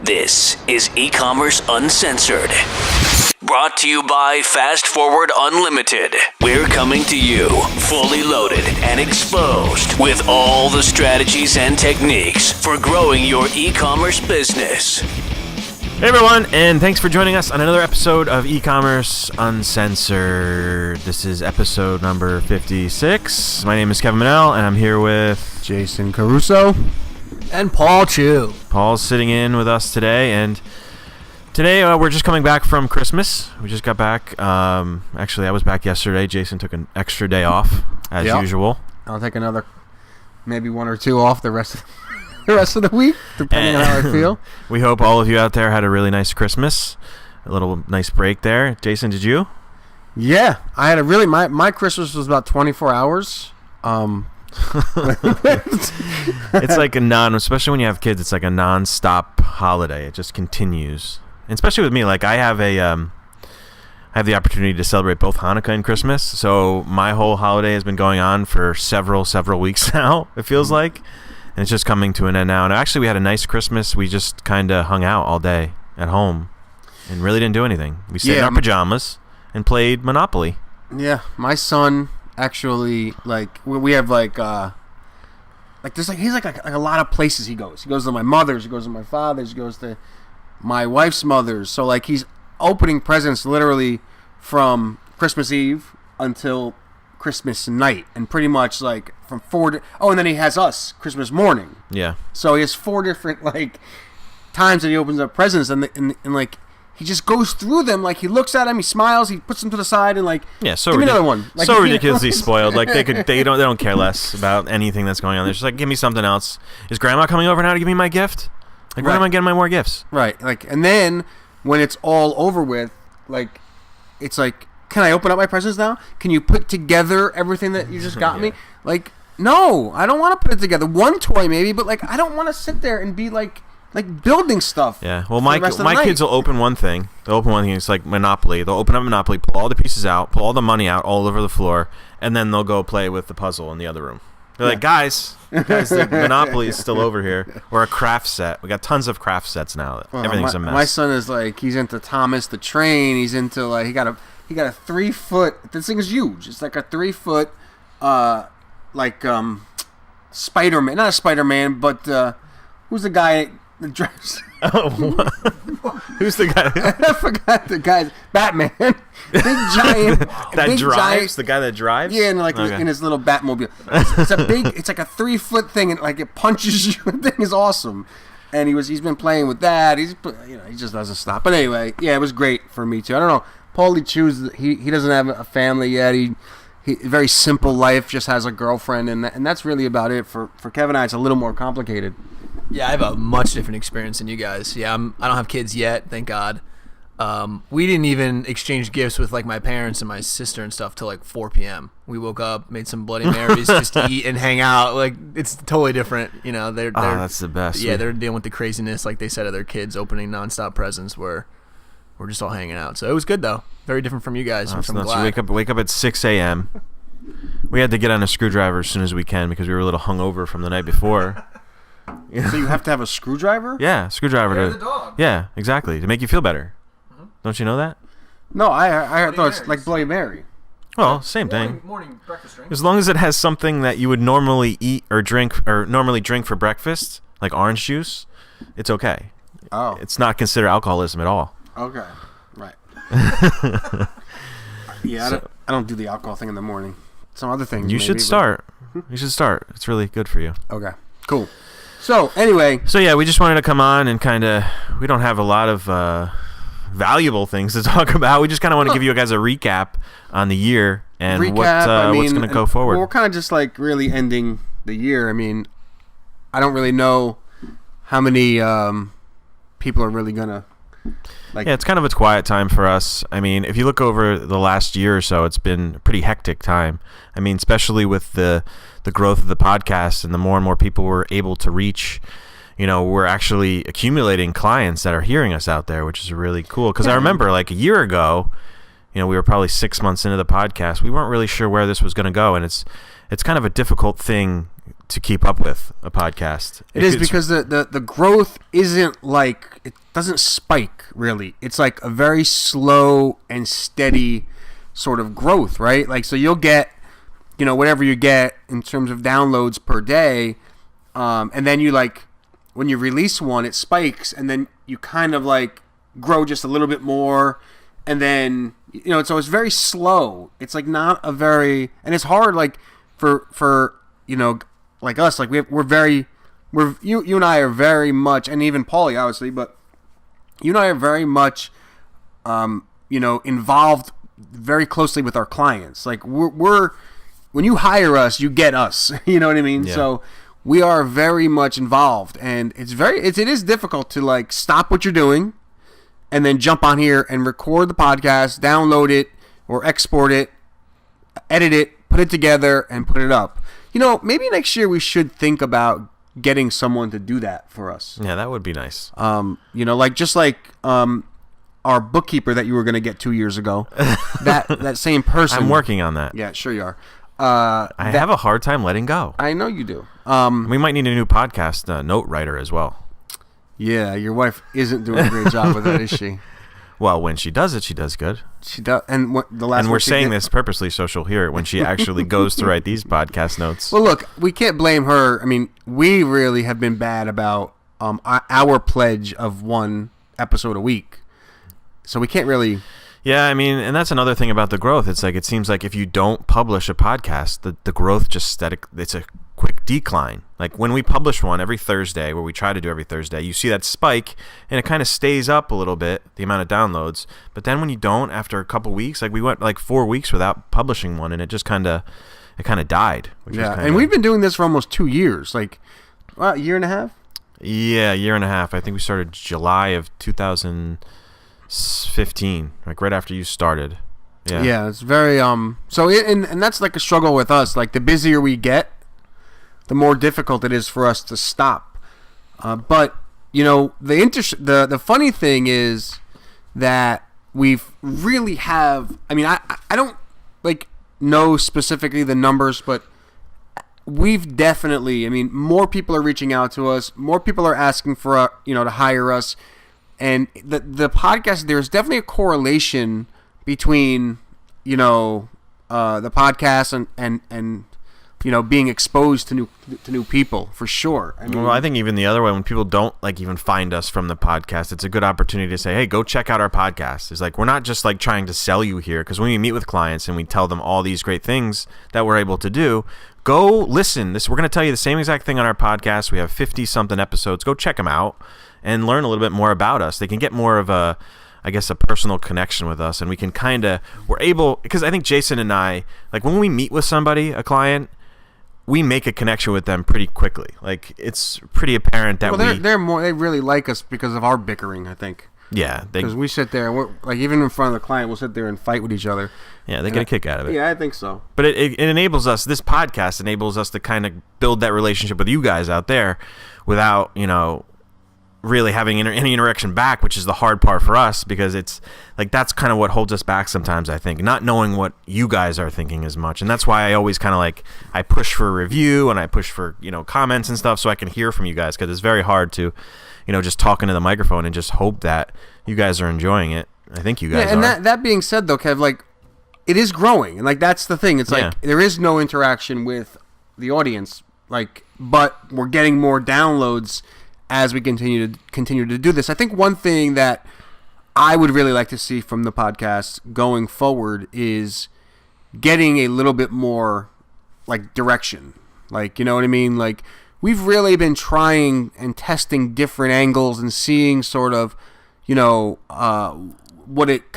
This is E-Commerce Uncensored. Brought to you by Fast Forward Unlimited. We're coming to you fully loaded and exposed with all the strategies and techniques for growing your e-commerce business. Hey everyone, and thanks for joining us on another episode of E-Commerce Uncensored. This is episode number 56. My name is Kevin Manel, and I'm here with Jason Caruso and Paul Chu. Paul's sitting in with us today, and today we're just coming back from Christmas. We just got back. Actually, I was back yesterday. Jason took an extra day off, as usual. I'll take another, maybe one or two off the rest of the week, depending on how I feel. We hope all of you out there had a really nice Christmas, a little nice break there. Jason, did you? Yeah, I had a really my Christmas was about 24 hours. It's like especially when you have kids, it's like a non-stop holiday. It just continues. And especially with me, like I have the opportunity to celebrate both Hanukkah and Christmas. So my whole holiday has been going on for several weeks now, it feels like. And it's just coming to an end now. And actually, we had a nice Christmas. We just kind of hung out all day at home and really didn't do anything. We stayed in our pajamas and played Monopoly. Yeah, my son actually, we have he's like a lot of places he goes. He goes to my mother's, he goes to my father's, he goes to my wife's mother's. So like he's opening presents literally from Christmas Eve until Christmas night, and pretty much like from and then he has us Christmas morning. Yeah. So he has 4 different times that he opens up presents, and he just goes through them. Like he looks at them, he smiles, he puts them to the side, and give me another one. So ridiculously spoiled. Like they don't care less about anything that's going on. They're just like, give me something else. Is Grandma coming over now to give me my gift? Like, when am I getting my more gifts? Right. And then when it's all over with, it's like, can I open up my presents now? Can you put together everything that you just got me? No, I don't want to put it together. One toy maybe, but I don't want to sit there and be like building stuff. Yeah. Well, my kids will open one thing. They'll open one thing. It's like Monopoly. They'll open up Monopoly, pull all the pieces out, pull all the money out all over the floor, and then they'll go play with the puzzle in the other room. They're like, guys, the Monopoly is still over here. Or a craft set. We got tons of craft sets now. Everything's a mess. My son is he's into Thomas the Train. He's into he got a 3-foot. This thing is huge. It's like a 3-foot, Spider-Man. Not a Spider-Man, but who's the guy that drives? Who's the guy? I forgot the guy's Batman. Big giant. The guy that drives. Yeah, and in his little Batmobile. It's a big. It's like a 3-foot thing, and it punches you. The thing is awesome. And he's been playing with that. He just doesn't stop. But anyway, yeah, it was great for me too. I don't know. Paulie Chews, he doesn't have a family yet. He very simple life, just has a girlfriend, and that's really about it. For Kevin and I, it's a little more complicated. Yeah, I have a much different experience than you guys. Yeah, I don't have kids yet, thank God. We didn't even exchange gifts with my parents and my sister and stuff till 4 p.m. We woke up, made some Bloody Marys just to eat and hang out. It's totally different. They're that's the best. Yeah, they're dealing with the craziness, like they said, of their kids opening nonstop presents where we're just all hanging out. So it was good though. Very different from you guys. So wake up at 6 a.m. We had to get on a screwdriver as soon as we can because we were a little hungover from the night before. So you have to have a screwdriver? Yeah, screwdriver the dog. Yeah, exactly, to make you feel better. Mm-hmm. Don't you know that? No, I thought it's like Bloody Mary. Well, same thing. Morning breakfast drink. As long as it has something that you would normally eat or drink or normally drink for breakfast, like orange juice, it's okay. Oh. It's not considered alcoholism at all. Okay, right. Yeah, I don't do the alcohol thing in the morning. Some other things. You should start. You should start. It's really good for you. Okay, cool. So anyway. So yeah, we just wanted to come on and we don't have a lot of valuable things to talk about. We just kind of want to give you guys a recap on the year and what's going to go forward. We're kind of just really ending the year. I mean, I don't really know how many people are really going to yeah, it's kind of a quiet time for us. I mean, if you look over the last year or so, it's been a pretty hectic time. I mean, especially with the growth of the podcast and the more and more people we're able to reach, we're actually accumulating clients that are hearing us out there, which is really cool. Because I remember a year ago, we were probably 6 months into the podcast. We weren't really sure where this was going to go, and it's kind of a difficult thing to keep up with a podcast. It is because the growth isn't like, it doesn't spike really. It's like a very slow and steady sort of growth, right? Like, so you'll get, whatever you get in terms of downloads per day, and then you like, when you release one, it spikes, and then you kind of like grow just a little bit more, and then so it's very slow. It's like not a very, and it's hard like for like us, like you and I are very much, and even Paulie obviously, but you and I are very much involved very closely with our clients. Like we're when you hire us, you get us. You know what I mean? Yeah. So we are very much involved, and it is difficult to like stop what you're doing and then jump on here and record the podcast, download it or export it, edit it, put it together, and put it up. Maybe next year we should think about getting someone to do that for us. Yeah, that would be nice. Like our bookkeeper that you were going to get 2 years ago. that same person. I'm working on that. Yeah, sure you are. I have a hard time letting go. I know you do. We might need a new podcast note writer as well. Yeah, your wife isn't doing a great job with that, is she? Well, when she does it, she does good. She does, and we're saying this purposely so she'll hear it when she actually goes to write these podcast notes. Well, look, we can't blame her. I mean, we really have been bad about our pledge of one episode a week, so we can't really. Yeah, I mean, and that's another thing about the growth. It's like it seems like if you don't publish a podcast, the growth just it's a quick decline. Like when we publish one every Thursday, where we try to do every Thursday, you see that spike, and it kind of stays up a little bit, the amount of downloads. But then when you don't, after a couple weeks, like we went like 4 weeks without publishing one, and it just kind of died. Yeah, and we've been doing this for almost 2 years, like a year and a half. Yeah, a year and a half. I think we started July of 2015, like right after you started. Yeah, it's very so and that's like a struggle with us. Like the busier we get, the more difficult it is for us to stop. But the funny thing is that we've really have. I mean, I don't like know specifically the numbers, but we've definitely. I mean, more people are reaching out to us. More people are asking for to hire us. And the podcast, there's definitely a correlation between the podcast and being exposed to new people, for sure. I mean, well, I think even the other way, when people don't like even find us from the podcast, it's a good opportunity to say, hey, go check out our podcast. It's like we're not just like trying to sell you here, because when we meet with clients and we tell them all these great things that we're able to do, go listen. We're going to tell you the same exact thing on our podcast. We have 50 something episodes. Go check them out and learn a little bit more about us. They can get more of a personal connection with us, and we can we're able, because I think Jason and I, like when we meet with somebody, a client, we make a connection with them pretty quickly. Like it's pretty apparent that they really like us because of our bickering, I think. Yeah, because we sit there and we're like, even in front of the client, we'll sit there and fight with each other. Yeah, they get a kick out of it. Yeah, I think so. But it enables us. This podcast enables us to kind of build that relationship with you guys out there, without really having any interaction back, which is the hard part for us, because it's like that's kind of what holds us back sometimes, I think, not knowing what you guys are thinking as much. And that's why I always kind of like I push for a review and I push for comments and stuff, so I can hear from you guys, because it's very hard to just talk into the microphone and just hope that you guys are enjoying it. I think you guys are. And that being said, though, Kev, like it is growing, and like that's the thing. It's like there is no interaction with the audience, like, but we're getting more downloads as we continue to do this. I think one thing that I would really like to see from the podcast going forward is getting a little bit more like direction. Like, you know what I mean? Like we've really been trying and testing different angles and seeing sort of, what it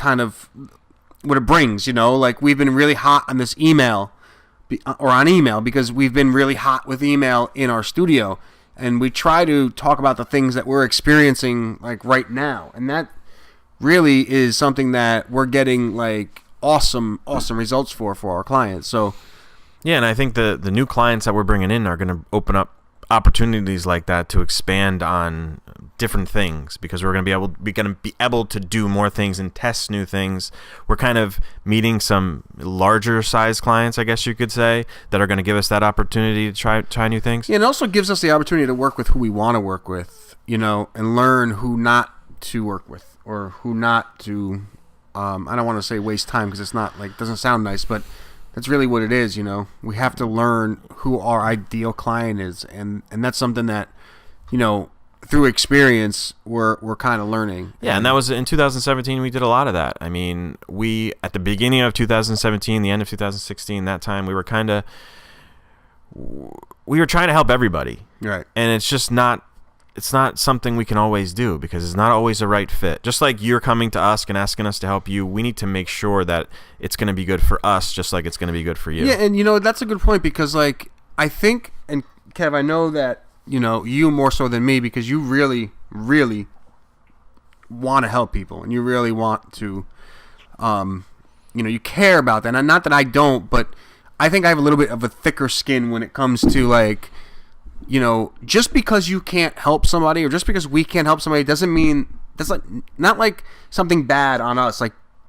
brings, like we've been really hot on this email because we've been really hot with email in our studio. And we try to talk about the things that we're experiencing like right now. And that really is something that we're getting like awesome results for our clients. So yeah, and I think the new clients that we're bringing in are going to open up opportunities like that to expand on different things because we're going to be able to do more things and test new things. We're kind of meeting some larger size clients, I guess you could say, that are going to give us that opportunity to try new things. Yeah, and it also gives us the opportunity to work with who we want to work with, and learn who not to work with or who not to. I don't want to say waste time because it's not doesn't sound nice, but that's really what it is. We have to learn who our ideal client is, and that's something that, through experience, we're kind of learning. Yeah, and that was in 2017. We did a lot of that. I mean, we at the beginning of 2017, the end of 2016, that time we were trying to help everybody, right? And it's not something we can always do because it's not always a right fit. Just like you're coming to us and asking us to help you, we need to make sure that it's going to be good for us, just like it's going to be good for you. Yeah, and that's a good point because I think, and Kev, I know that. You more so than me because you really, really want to help people and you really want to, you care about that. And not that I don't, but I think I have a little bit of a thicker skin when it comes to just because you can't help somebody or just because we can't help somebody doesn't mean that's not like something bad on us.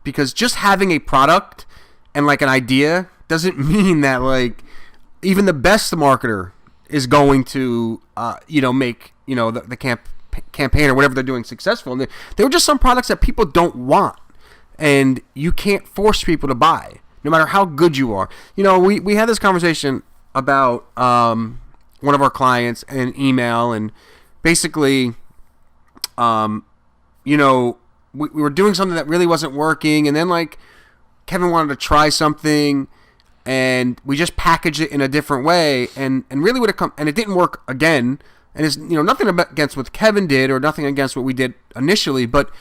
Because just having a product and an idea doesn't mean that even the best marketer is going to, make, the campaign or whatever they're doing successful. And there are just some products that people don't want, and you can't force people to buy, no matter how good you are. We had this conversation about one of our clients and an email, and basically, we were doing something that really wasn't working, and then Kevin wanted to try something. And we just packaged it in a different way, and really would have come, and it didn't work again. And it's nothing against what Kevin did or nothing against what we did initially, but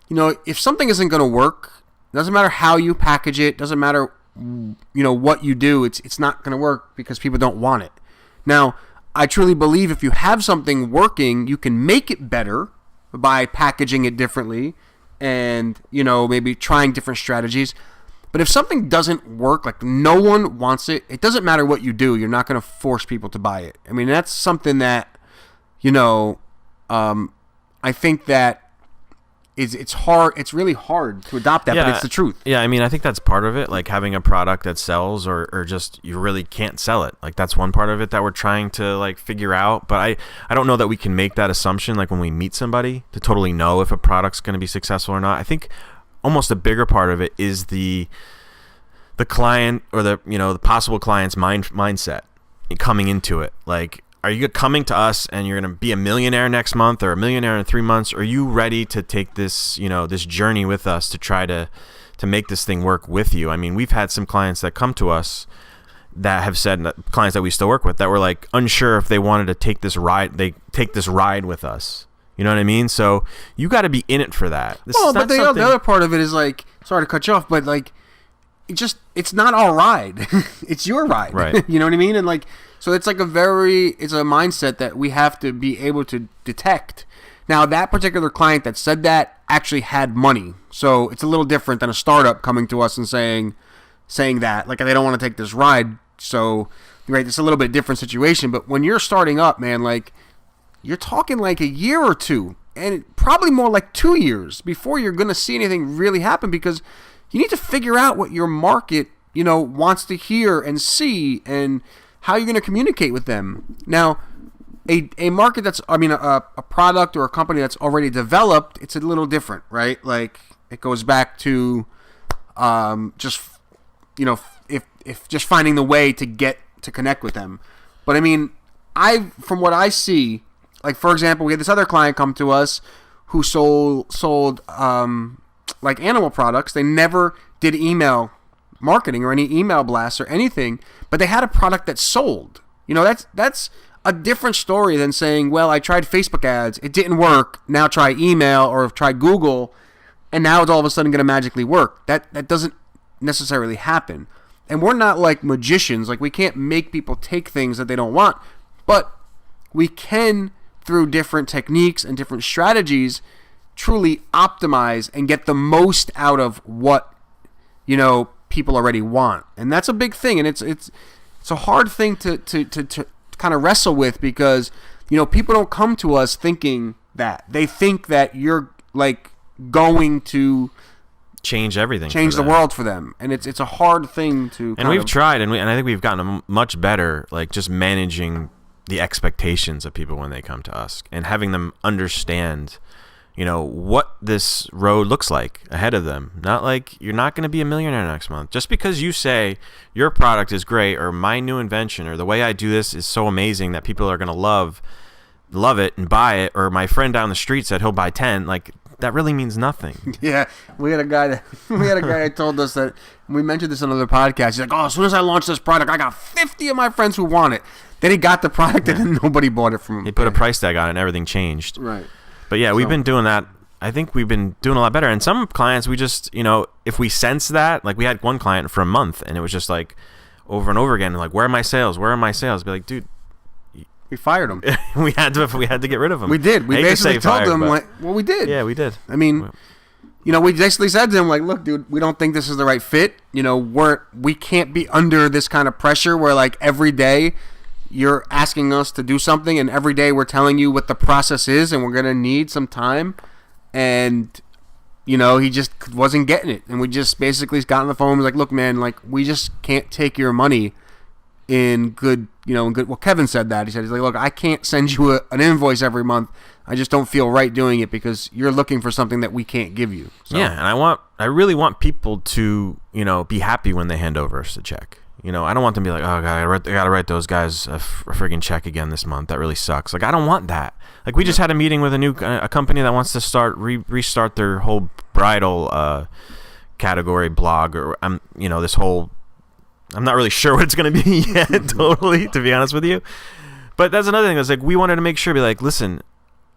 if something isn't going to work, it doesn't matter how you package it, doesn't matter what you do, it's not going to work because people don't want it. Now, I truly believe if you have something working, you can make it better by packaging it differently, and maybe trying different strategies. But if something doesn't work, no one wants it, it doesn't matter what you do. You're not going to force people to buy it. I mean, that's something that, I think that it's hard. It's really hard to adopt that, but it's the truth. Yeah, I mean, I think that's part of it, having a product that sells or just you really can't sell it. That's one part of it that we're trying to figure out. But I don't know that we can make that assumption when we meet somebody to totally know if a product's going to be successful or not. I think almost a bigger part of it is the client or the possible client's mindset coming into it. Are you coming to us and you're going to be a millionaire next month or a millionaire in 3 months? Are you ready to take this this journey with us to try to make this thing work with you? I mean, we've had some clients that come to us that have said, clients that we still work with, that were unsure if they wanted to take this ride. They take this ride with us. You know what I mean? So you got to be in it for that. But the other part of it is sorry to cut you off, but it's not our ride. It's your ride. Right. You know what I mean? And so it's it's a mindset that we have to be able to detect. Now that particular client that said that actually had money. So it's a little different than a startup coming to us and saying that, they don't want to take this ride. So, right, it's a little bit different situation. But when you're starting up, man, you're talking a year or two, and probably more 2 years before you're going to see anything really happen because you need to figure out what your market, wants to hear and see and how you're going to communicate with them. Now, a market that's, a product or a company that's already developed, it's a little different, right? It goes back to just, if just finding the way to get to connect with them. But from what I see, for example, we had this other client come to us who sold animal products. They never did email marketing or any email blasts or anything, but they had a product that sold. That's a different story than saying, well, I tried Facebook ads, it didn't work, now try email or try Google, and now it's all of a sudden going to magically work. That doesn't necessarily happen. And we're not like magicians. We can't make people take things that they don't want, but we can, through different techniques and different strategies, truly optimize and get the most out of what people already want. And that's a big thing, and it's a hard thing to kind of wrestle with because people don't come to us thinking that. They think that you're like going to change everything, change the world for them, and it's a hard thing to. And we've tried, and I think we've gotten much better, like just managing the expectations of people when they come to us, and having them understand, what this road looks like ahead of them. Not like you're not going to be a millionaire next month just because you say your product is great, or my new invention, or the way I do this is so amazing that people are going to love it and buy it, or my friend down the street said he'll buy 10. Like, that really means nothing. Yeah, we had a guy that told us that, we mentioned this on another podcast. He's like, as soon as I launch this product, I got 50 of my friends who want it. Then he got the product and then nobody bought it from him. He put a price tag on it and everything changed. Right. But yeah, we've been doing that. I think we've been doing a lot better. And some clients, we just, if we sense that, like we had one client for a month and it was just like over and over again, like, where are my sales? Where are my sales? Be like, dude, we fired him. we had to get rid of him. We did. We basically told him, we did. Yeah, we did. I mean, we basically said to him, like, look, dude, we don't think this is the right fit. We can't be under this kind of pressure where, like, every day you're asking us to do something, and every day we're telling you what the process is, and we're gonna need some time. And he just wasn't getting it, and we just basically got on the phone and was like, look, man, like, we just can't take your money in good. Well, Kevin said that. He's like, look, I can't send you an invoice every month. I just don't feel right doing it because you're looking for something that we can't give you. So. Yeah, and I really want people to, be happy when they hand over us a check. I don't want them to be like, oh, God, I got to write those guys a friggin' check again this month. That really sucks. Like, I don't want that. Like, we just had a meeting with a company that wants to restart their whole bridal category blog, or this whole. I'm not really sure what it's going to be yet, totally, to be honest with you. But that's another thing. It's like, we wanted to make sure, be like, listen,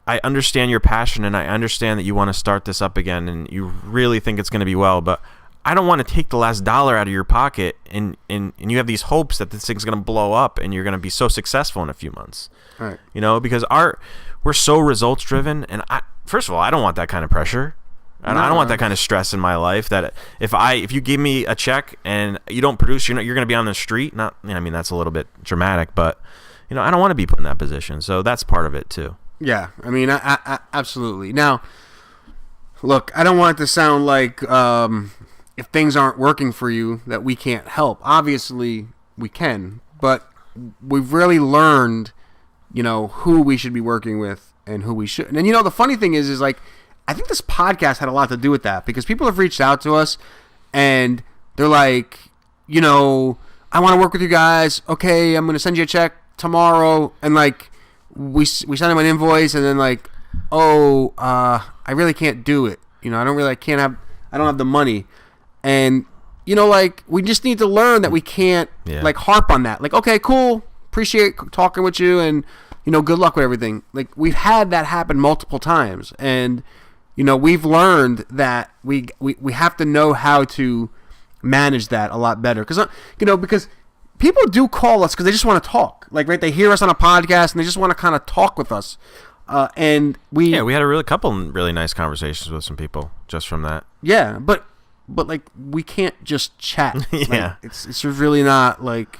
I understand your passion, and I understand that you want to start this up again, and you really think it's going to be well, but I don't want to take the last dollar out of your pocket, and you have these hopes that this thing's going to blow up, and you're going to be so successful in a few months. Right. Because we're so results driven, and first of all, I don't want that kind of pressure. I don't want that kind of stress in my life. That if you give me a check and you don't produce, you're going to be on the street. Not, that's a little bit dramatic, but I don't want to be put in that position. So that's part of it too. Yeah, I mean, I absolutely. Now, look, I don't want it to sound like if things aren't working for you that we can't help. Obviously, we can, but we've really learned, who we should be working with and who we shouldn't. And the funny thing is like, I think this podcast had a lot to do with that, because people have reached out to us and they're like, I want to work with you guys. Okay, I'm going to send you a check tomorrow. And like, we send them an invoice, and then like, I really can't do it. I don't have the money. And, like, we just need to learn that we can't like harp on that. Like, okay, cool. Appreciate talking with you, and, good luck with everything. Like, we've had that happen multiple times, and, we've learned that we have to know how to manage that a lot better. Because people do call us because they just want to talk. Like, right, they hear us on a podcast and they just want to kind of talk with us. And we had a couple really nice conversations with some people just from that. Yeah, but like, we can't just chat. Yeah, like, it's really not like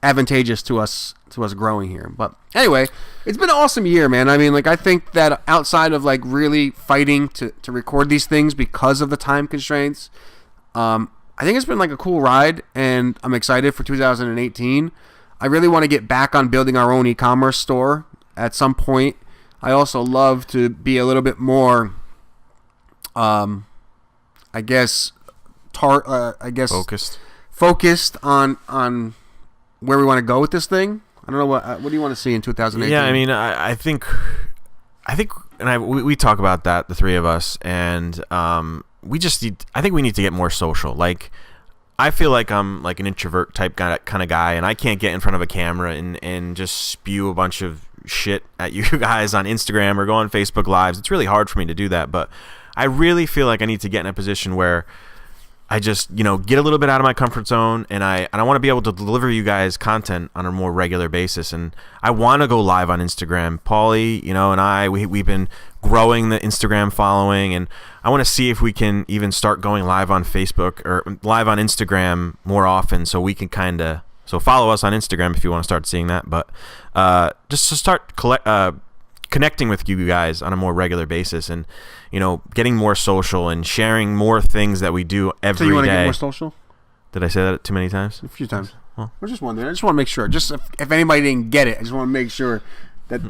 advantageous to us growing here. But anyway, it's been an awesome year, man. I mean, like, I think that outside of like really fighting to record these things because of the time constraints, I think it's been like a cool ride, and I'm excited for 2018. I really want to get back on building our own e-commerce store at some point. I also love to be a little bit more, focused on where we want to go with this thing. I don't know what do you want to see in 2018? Yeah, I mean, I think, and we talk about that, the three of us, and I think we need to get more social. Like, I feel like I'm like an introvert type kind of guy, and I can't get in front of a camera and just spew a bunch of shit at you guys on Instagram or go on Facebook Lives. It's really hard for me to do that, but I really feel like I need to get in a position where I just, get a little bit out of my comfort zone, and I want to be able to deliver you guys content on a more regular basis. And I want to go live on Instagram. Paulie, and we've been growing the Instagram following, and I want to see if we can even start going live on Facebook or live on Instagram more often, so we can kind of So follow us on Instagram if you want to start seeing that. But just to start connecting with you guys on a more regular basis, and getting more social and sharing more things that we do every day. So you want to get more social? Did I say that too many times? A few times. Well, we're just wondering. I just want to make sure. Just if anybody didn't get it, I just want to make sure that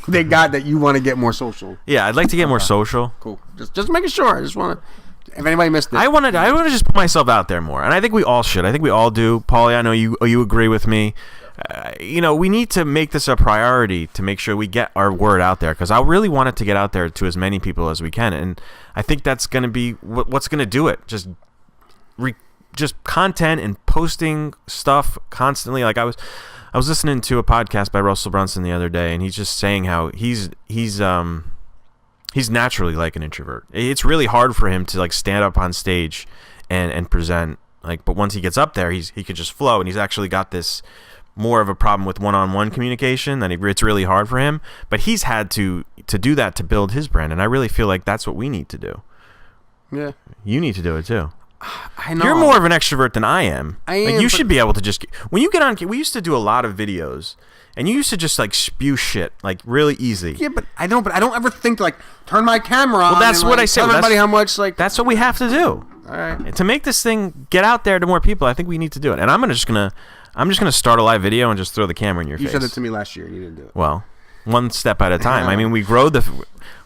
they got that you want to get more social. Yeah, I'd like to get more social. Cool. Just making sure. I just want to. If anybody missed it, I want to just put myself out there more, and I think we all should. I think we all do. Paulie, I know you agree with me. We need to make this a priority to make sure we get our word out there, because I really want it to get out there to as many people as we can, and I think that's going to be what's going to do it. Just content and posting stuff constantly. Like I was listening to a podcast by Russell Brunson the other day, and he's just saying how he's naturally like an introvert. It's really hard for him to like stand up on stage and present, but once he gets up there, he could just flow, and he's actually got this more of a problem with one-on-one communication, that it's really hard for him, but he's had to do that to build his brand, and I really feel like that's what we need to do. Yeah. You need to do it too. I know. You're more of an extrovert than I am. I am. You should be able to just, when you get on, we used to do a lot of videos, and you used to just spew shit really easy. Yeah, but I don't ever think to turn my camera on. Well, that's what I said. Tell everybody how much that's what we have to do. All right. And to make this thing get out there to more people, I think we need to do it. And I'm just gonna start a live video and just throw the camera in your face. You said it to me last year. You didn't do it. Well, one step at a time. I mean, we grow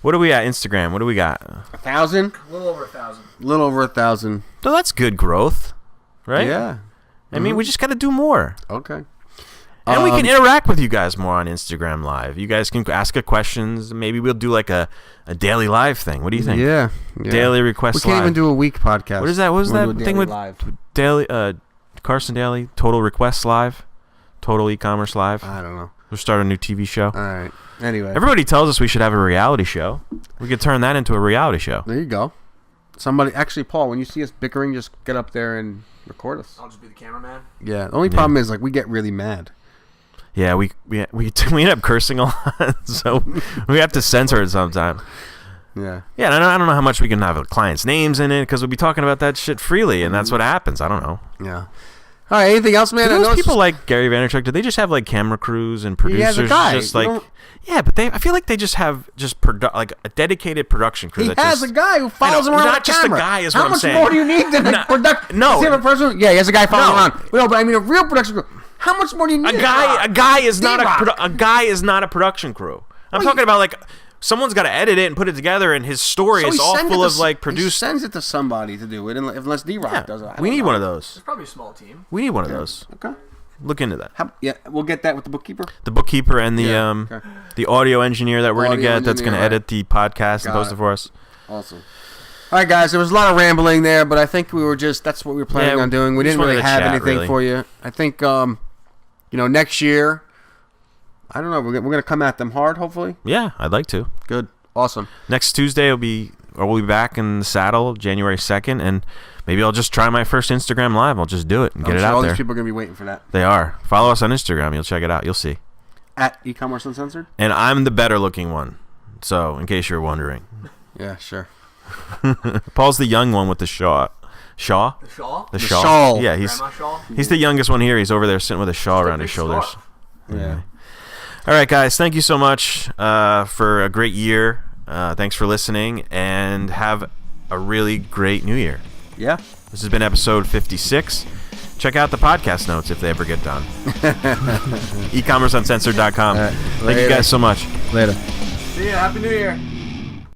what are we at Instagram? What do we got? 1,000? A little over 1,000. A little over 1,000. So that's good growth, right? Yeah. I mean, we just got to do more. Okay. And we can interact with you guys more on Instagram Live. You guys can ask questions. Maybe we'll do a daily live thing. What do you think? Yeah. Daily requests We can't live. even do a week podcast. What is that? What was that thing with live? daily Carson Daly? Total requests live? Total e-commerce live? I don't know. We'll start a new TV show. All right. Anyway. Everybody tells us we should have a reality show. We could turn that into a reality show. There you go. Actually, Paul, when you see us bickering, just get up there and record us. I'll just be the cameraman. Yeah. The only problem is we get really mad. Yeah, we end up cursing a lot, so we have to censor it sometime. Yeah. Yeah, and I don't know how much we can have clients' names in it, because we'll be talking about that shit freely, and that's what happens. I don't know. Yeah. All right. Anything else, man? Do those people like Gary Vaynerchuk, do they just have camera crews and producers? He has a guy. Just yeah, but I feel like they just have a dedicated production crew. He has a guy who follows him around not with a just camera. a guy is How what I'm much saying. more do you need to make production? No. Does he have a person? Yeah, he has a guy following him around. No, but I mean a real production crew. How much more do you need? A guy is not a production crew. I'm talking about someone's got to edit it and put it together, and his story is all full of produced. He sends it to somebody to do it, unless D-Rock does it. We need one of those. It's probably a small team. We need one of those. Okay. Look into that. We'll get that with the bookkeeper. The bookkeeper and the audio engineer that we're gonna get. That's gonna edit the podcast and post it for us. Awesome. All right, guys. There was a lot of rambling there, but I think that's what we were planning on doing. We didn't really have anything for you. I think next year, I don't know. We're gonna come at them hard. Hopefully. Yeah, I'd like to. Good. Awesome. Next Tuesday we'll be back in the saddle, January 2nd, and maybe I'll just try my first Instagram Live. I'll just do it and get it out all there. These people are gonna be waiting for that. They are. Follow us on Instagram. You'll check it out. You'll see. At e-commerce uncensored. And I'm the better looking one. So in case you're wondering. Yeah, sure. Paul's the young one with the shawl. Shaw? The shawl? The shawl. shawl. Yeah, he's the youngest one here. He's over there sitting with a shawl around his shoulders. Scarf. Yeah. All right, guys. Thank you so much for a great year. Thanks for listening, and have a really great new year. Yeah. This has been episode 56. Check out the podcast notes if they ever get done. ecommerceuncensored.com. Right, Thank you guys so much. Later. See ya. Happy New Year.